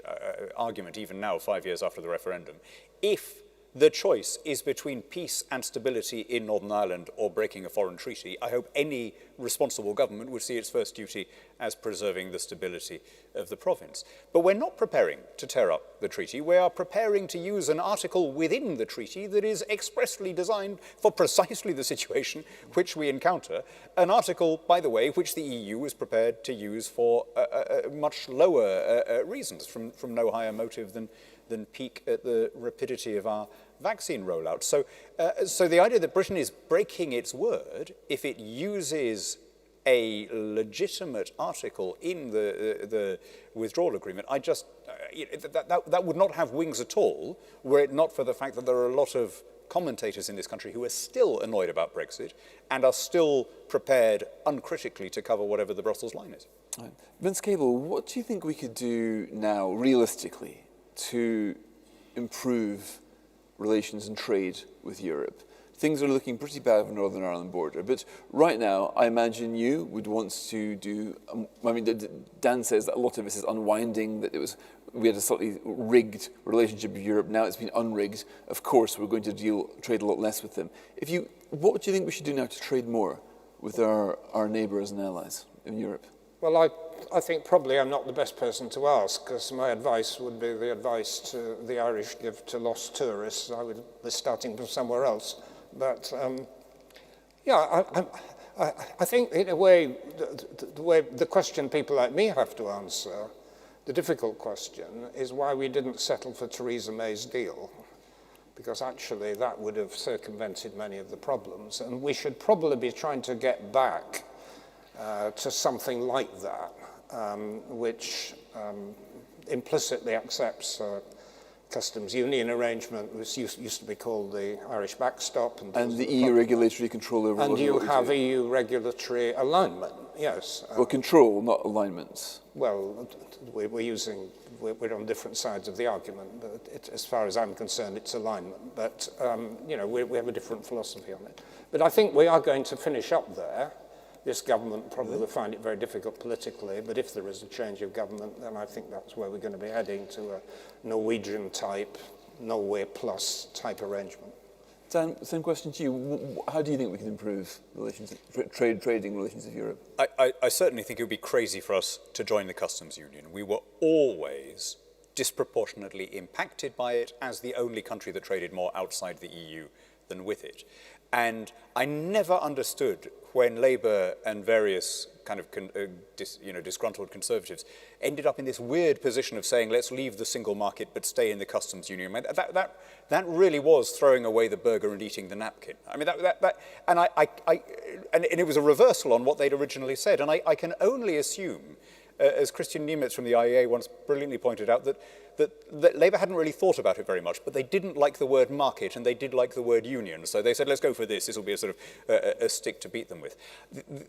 argument, even now, 5 years after the referendum, if the choice is between peace and stability in Northern Ireland or breaking a foreign treaty, I hope any responsible government would see its first duty as preserving the stability of the province. But we're not preparing to tear up the treaty. We are preparing to use an article within the treaty that is expressly designed for precisely the situation which we encounter, an article, by the way, which the EU is prepared to use for much lower reasons, from no higher motive than peak at the rapidity of our vaccine rollout. So the idea that Britain is breaking its word if it uses a legitimate article in the withdrawal agreement, I just, that would not have wings at all, were it not for the fact that there are a lot of commentators in this country who are still annoyed about Brexit and are still prepared uncritically to cover whatever the Brussels line is. Right. Vince Cable, what do you think we could do now, realistically, to improve relations and trade with Europe? Things are looking pretty bad on the Northern Ireland border, but right now I imagine you would want to do, I mean, Dan says that a lot of this is unwinding, that we had a slightly rigged relationship with Europe, now it's been unrigged. Of course we're going to trade a lot less with them. What do you think we should do now to trade more with our neighbours and allies in Europe? Well, I think probably I'm not the best person to ask, because my advice would be the advice to the Irish give to lost tourists. I would be starting from somewhere else. But yeah, I think in a way, the question people like me have to answer, the difficult question, is why we didn't settle for Theresa May's deal. Because actually that would have circumvented many of the problems. And we should probably be trying to get back to something like that, which implicitly accepts customs union arrangement, which used to be called the Irish backstop. And the EU regulatory control over and you have EU regulatory alignment, yes. Well, control, not alignment. Well, we're on different sides of the argument, but as far as I'm concerned, it's alignment. But, you know, we have a different philosophy on it. But I think we are going to finish up there. this government probably will find it very difficult politically, but if there is a change of government, then I think that's where we're going to be heading, to a Norwegian type, Norway plus type arrangement. Dan, same question to you. How do you think we can improve relations, trading relations of Europe? I certainly think it would be crazy for us to join the customs union. We were always disproportionately impacted by it as the only country that traded more outside the EU than with it. And I never understood when Labour and various kind of disgruntled Conservatives ended up in this weird position of saying, let's leave the single market but stay in the customs union. I mean, that really was throwing away the burger and eating the napkin. I mean, and it was a reversal on what they'd originally said. And I can only assume, as Christian Niemetz from the IEA once brilliantly pointed out, that Labour hadn't really thought about it very much, but they didn't like the word market and they did like the word union. So they said, let's go for this. This will be a sort of a stick to beat them with.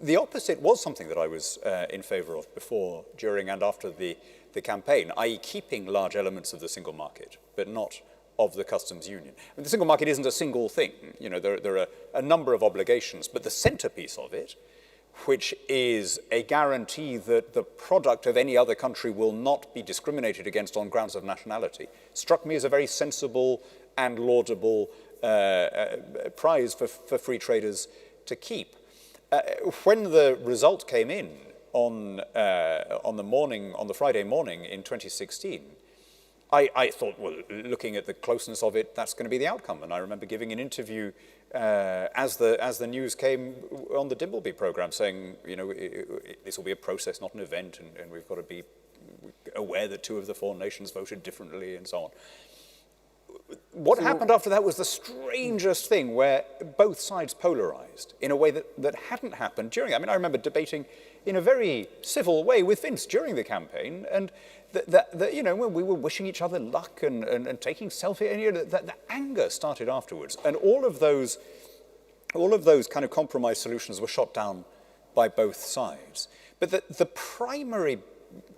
The opposite was something that I was in favour of before, during and after the campaign, i.e. keeping large elements of the single market, but not of the customs union. I mean, the single market isn't a single thing. You know, there are a number of obligations, but the centrepiece of it, which is a guarantee that the product of any other country will not be discriminated against on grounds of nationality, struck me as a very sensible and laudable prize for free traders to keep. When the result came in on the Friday morning in 2016, I thought, well, looking at the closeness of it, that's going to be the outcome. And I remember giving an interview as the news came on the Dimbleby programme, saying, you know, this will be a process, not an event, and we've got to be aware that 2 of the 4 nations voted differently and so on. What happened after that was the strangest thing, where both sides polarised in a way that hadn't happened during. I mean, I remember debating in a very civil way with Vince during the campaign, and you know, when we were wishing each other luck and taking selfies, and you know, the anger started afterwards, and all of those kind of compromise solutions were shot down by both sides. But the primary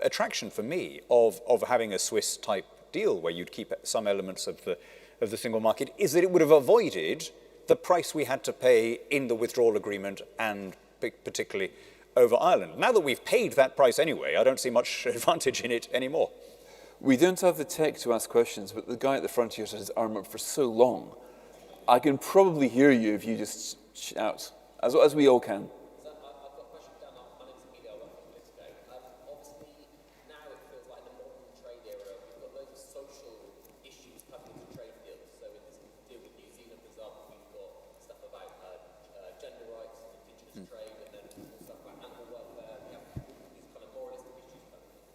attraction for me of having a Swiss type deal where you'd keep some elements of the single market is that it would have avoided the price we had to pay in the withdrawal agreement, and particularly over Ireland. Now that we've paid that price anyway, I don't see much advantage in it anymore. We don't have the tech to ask questions, but the guy at the front here has his arm up for so long. I can probably hear you if you just shout, as we all can. I've got a question down. My name's Emilio, I work for Politico. Obviously, now it feels like the modern trade era, we've got loads of social issues coming into trade deals. So in this deal with New Zealand, for example, we've got stuff about gender rights, indigenous trade, and then stuff about animal welfare. We have these kind of moralistic issues coming in.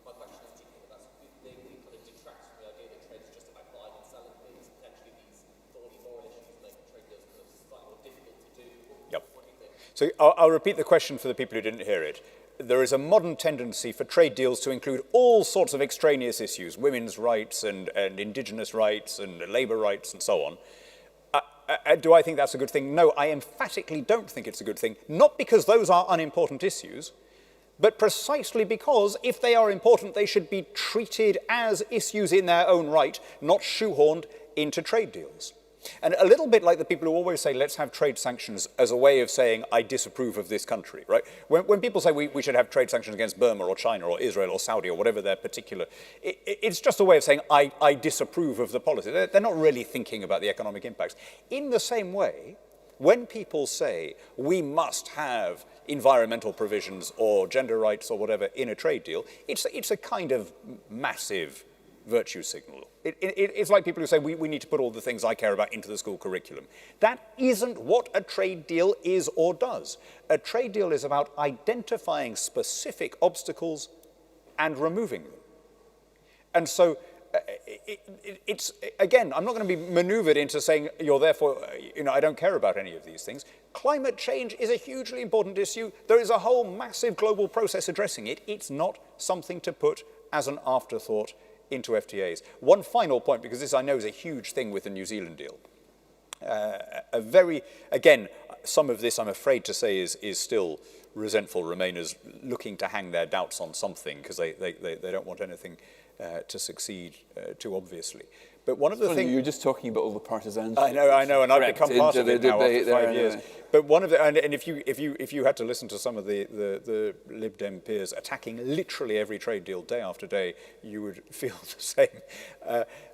My question is, do you think that's a good thing? It kind of detracts from the idea that trade is just about buying and selling things. Potentially these thorny moral issues make trade deals kind of slightly more difficult to do. Yep. What do you think? So I'll repeat the question for the people who didn't hear it. There is a modern tendency for trade deals to include all sorts of extraneous issues, women's rights and indigenous rights and labour rights and so on. Do I think that's a good thing? No, I emphatically don't think it's a good thing. Not because those are unimportant issues, but precisely because if they are important, they should be treated as issues in their own right, not shoehorned into trade deals. And a little bit like the people who always say, let's have trade sanctions as a way of saying, I disapprove of this country, right? When people say we should have trade sanctions against Burma or China or Israel or Saudi or whatever their particular, it's just a way of saying, I disapprove of the policy. They're not really thinking about the economic impacts. In the same way, when people say we must have environmental provisions or gender rights or whatever in a trade deal, it's a kind of massive virtue signal. It's like people who say we need to put all the things I care about into the school curriculum. That isn't what a trade deal is or does. A trade deal is about identifying specific obstacles and removing them. And so it's again, I'm not going to be maneuvered into saying you're therefore, I don't care about any of these things. Climate change is a hugely important issue. There is a whole massive global process addressing it. It's not something to put as an afterthought into FTAs. One final point, because this I know is a huge thing with the New Zealand deal. Again, some of this I'm afraid to say is still resentful Remainers looking to hang their doubts on something because they don't want anything to succeed too obviously. But one of the things you're just talking about all the partisans. I know, and I've become part of it now after 5 years. Anyway. But one of the and if you had to listen to some of the Lib Dem peers attacking literally every trade deal day after day, you would feel the same.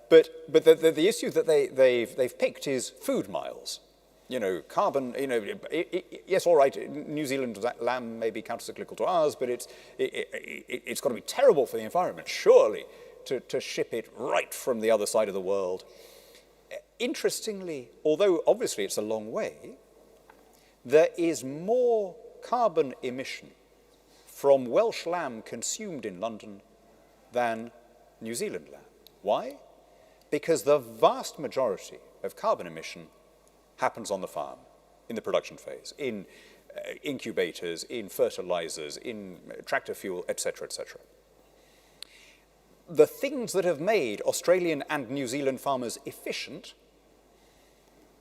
But the issue that they've picked is food miles. You know, carbon. You know, yes, all right. New Zealand's lamb may be countercyclical to ours, but it's got to be terrible for the environment, surely, to ship it right from the other side of the world. Interestingly, although obviously it's a long way, there is more carbon emission from Welsh lamb consumed in London than New Zealand lamb. Why? Because the vast majority of carbon emission happens on the farm, in the production phase, in incubators, in fertilizers, in tractor fuel, etc., etc. The things that have made Australian and New Zealand farmers efficient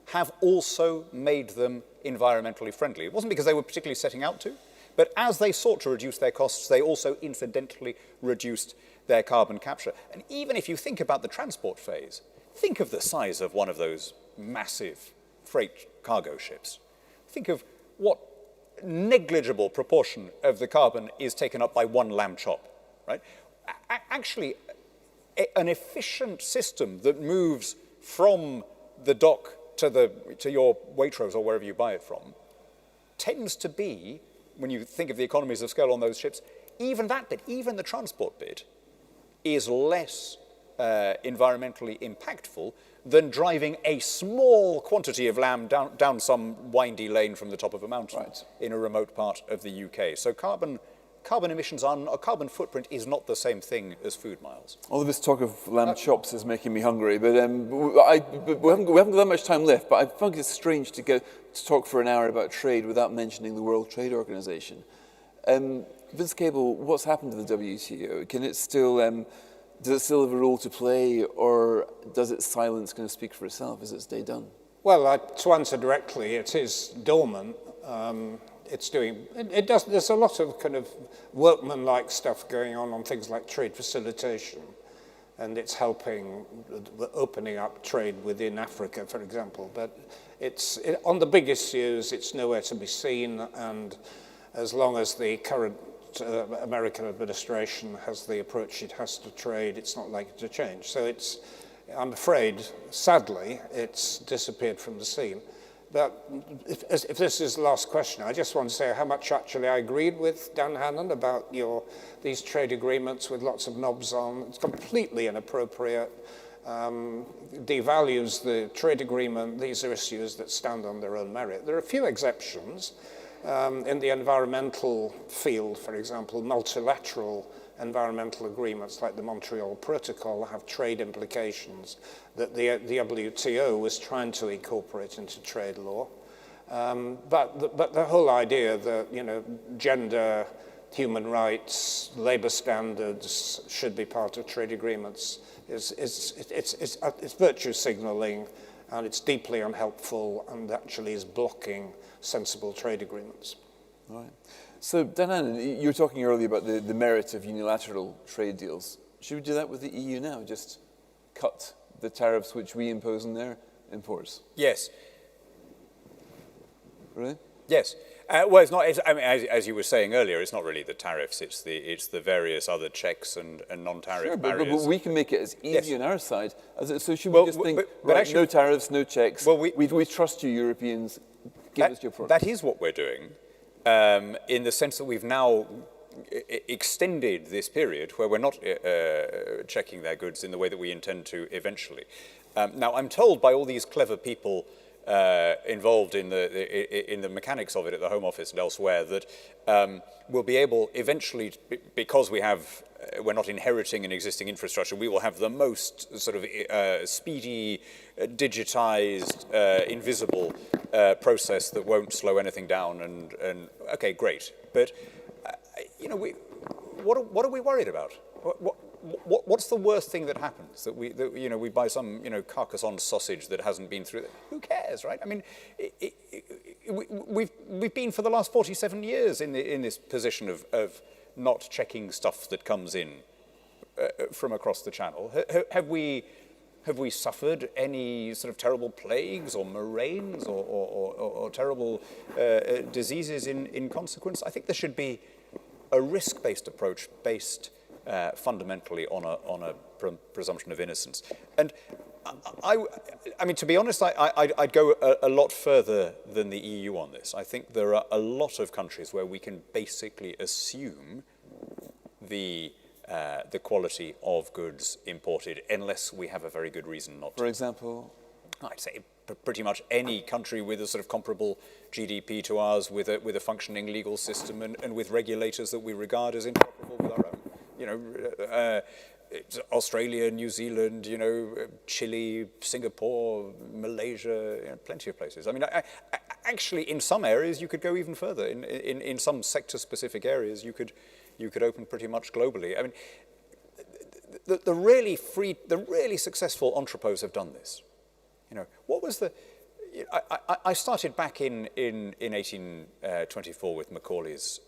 have also made them environmentally friendly. It wasn't because they were particularly setting out to, but as they sought to reduce their costs, they also incidentally reduced their carbon capture. And even if you think about the transport phase, think of the size of one of those massive freight cargo ships. Think of what negligible proportion of the carbon is taken up by one lamb chop, right? Actually, an efficient system that moves from the dock to your Waitrose or wherever you buy it from tends to be, when you think of the economies of scale on those ships, even that bit, even the transport bit, is less environmentally impactful than driving a small quantity of lamb down some windy lane from the top of a mountain in a remote part of the UK. So carbon emissions carbon footprint is not the same thing as food miles. All of this talk of lamb chops is making me hungry, but we haven't got that much time left. But I find it strange to talk for an hour about trade without mentioning the World Trade Organization. Vince Cable, what's happened to the WTO? Can it still does it still have a role to play, or does its silence kind of speak for itself as its day done? Well, to answer directly, it is dormant. There's a lot of kind of workman-like stuff going on things like trade facilitation, and it's helping opening up trade within Africa, for example. But on the big issues, it's nowhere to be seen, and as long as the current American administration has the approach it has to trade, it's not likely to change. So I'm afraid, sadly, it's disappeared from the scene. But if this is the last question, I just want to say how much actually I agreed with Dan Hannan about these trade agreements with lots of knobs on. It's completely inappropriate, devalues the trade agreement. These are issues that stand on their own merit. There are a few exceptions. In the environmental field, for example, multilateral environmental agreements like the Montreal Protocol have trade implications that the WTO was trying to incorporate into trade law. But the whole idea that, gender, human rights, labor standards should be part of trade agreements it's virtue signaling, and it's deeply unhelpful and actually is blocking sensible trade agreements. All right. So, Dan Hannan, you were talking earlier about the merit of unilateral trade deals. Should we do that with the EU now? Just cut the tariffs which we impose on their imports? Yes. Really? Yes. Well, it's not. As you were saying earlier, it's not really the tariffs. It's the various other checks and non-tariff barriers. But we can make it as easy on our side. So should Well, we just think, but right, actually, no tariffs, no checks. Well, we trust you, Europeans. Give us your product. That is what we're doing, in the sense that we've now extended this period where we're not checking their goods in the way that we intend to eventually. Now, I'm told by all these clever people involved in the mechanics of it at the Home Office and elsewhere that we'll be able eventually, because we're not inheriting an existing infrastructure, we will have the most sort of speedy, digitized, invisible process that won't slow anything down. And okay, great. But what are we worried about? What's the worst thing that happens? That we buy some Carcassonne sausage that hasn't been through. Who cares, right? I mean, we've been for the last 47 years in this position of not checking stuff that comes in from across the channel. Have we suffered any sort of terrible plagues or murrains or terrible diseases in consequence? I think there should be a risk-based approach based fundamentally on a presumption of innocence. And I mean, to be honest, I'd go a lot further than the EU on this. I think there are a lot of countries where we can basically assume the quality of goods imported unless we have a very good reason not to. For example? I'd say pretty much any country with a sort of comparable GDP to ours, with a functioning legal system and with regulators that we regard as interoperable with our own. You know, Australia, New Zealand, you know, Chile, Singapore, Malaysia, you know, plenty of places. I mean, actually, in some areas, you could go even further. In some sector-specific areas, you could open pretty much globally. I mean, the really successful entrepôts have done this. You know, what was the? I started back in 1824 with Macaulay's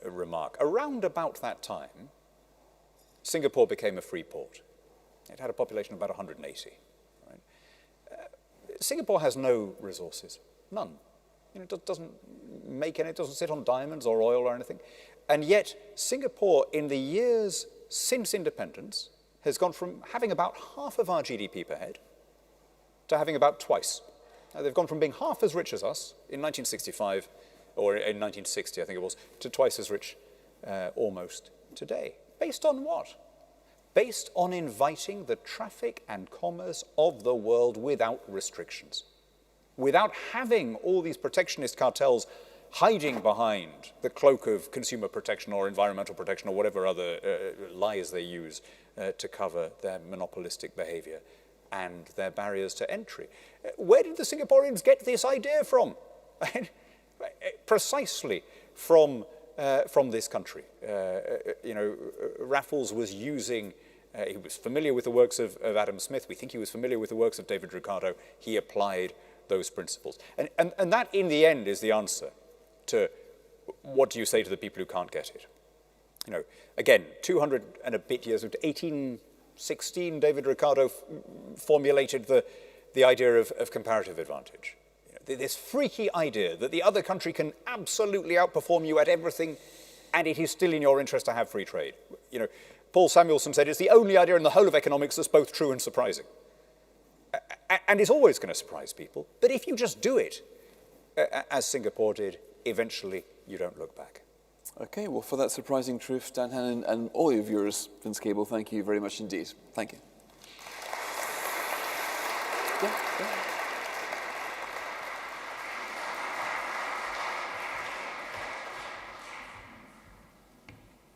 remark. Around about that time, Singapore became a free port. It had a population of about 180. Right? Singapore has no resources, none. You know, it doesn't make any. It doesn't sit on diamonds or oil or anything. And yet, Singapore, in the years since independence, has gone from having about half of our GDP per head to having about twice. Now, they've gone from being half as rich as us in 1965, or in 1960, I think it was, to twice as rich almost today. Based on what? Based on inviting the traffic and commerce of the world without restrictions, without having all these protectionist cartels hiding behind the cloak of consumer protection or environmental protection or whatever other lies they use to cover their monopolistic behavior and their barriers to entry. Where did the Singaporeans get this idea from? Precisely from this country. You know, Raffles was using, he was familiar with the works of Adam Smith. We think he was familiar with the works of David Ricardo. He applied those principles. And that, in the end, is the answer to what do you say to the people who can't get it. You know, again, 200 and a bit years, 1816, David Ricardo formulated the idea of comparative advantage. This freaky idea that the other country can absolutely outperform you at everything, and it is still in your interest to have free trade. You know, Paul Samuelson said it's the only idea in the whole of economics that's both true and surprising. And it's always going to surprise people. But if you just do it, as Singapore did, eventually you don't look back. Okay, well, for that surprising truth, Dan Hannan, and all of yours, Vince Cable, thank you very much indeed. Thank you. Yeah.